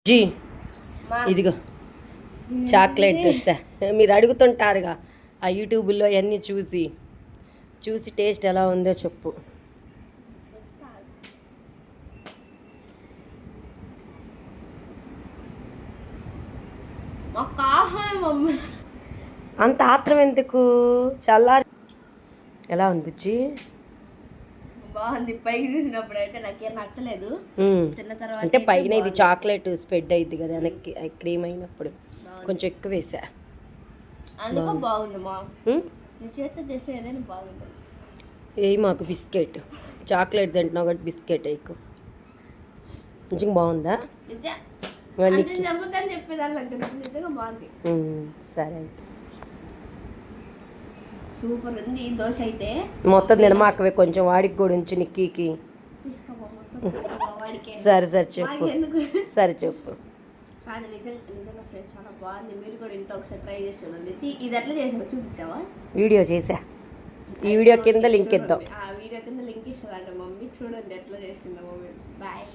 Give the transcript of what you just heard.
G ఇదిగో chocolate తెస్తా. మీరు అడుగుతుంటారుగా ఆ యూట్యూబ్లో అన్నీ చూసి టేస్ట్ ఎలా ఉందో చెప్పు. అంత ఆత్రం ఎందుకు, చల్లారి. ఎలా ఉంది బుజ్జి? బాగుంది. పైకి చూసినప్పుడు అయితే నాకేం నచ్చలేదు. తిన్న తర్వాత అంటే పైన ఇది చాక్లెట్ స్ప్రెడ్ అయింది కదా వెనక్కి, క్రీమ్ అయినప్పుడు కొంచెం ఎక్కువ వేసా. అందుకో బాగుంది. మా నీ చేతితో చేస్తే ఏదైనా బాగుంటుంది. ఏ మాకు బిస్కెట్, చాక్లెట్ తింటున్నావు కాబట్టి బిస్కెట్ ఎక్కువ. నిజంగా బాగుందా? నిజంగా బాగుంది. సరే అయితే సూపర్ ఉంది దోశ అయితే. మొత్తం తినమాకవే, కొంచెం వాడికి కూడా ఉంచి నిక్కీకి. సరే చెప్పు. సరే చెప్పు. నిజంగా ఫ్రెండ్స్ చాలా బాగుంది. మీరు కూడా ఇంట్లో ఒకసారి ట్రై చేసి చూడండి. ఇది ఎట్లా చేసావో చూపించావా? వీడియో చేసా, ఈ వీడియో కింద లింక్ ఇద్దాం. ఆ వీడియో కింద లింక్ ఇస్తుందంట మమ్మీ. చూడండి ఎట్లా చేసిందో మమ్మీ. బాయ్.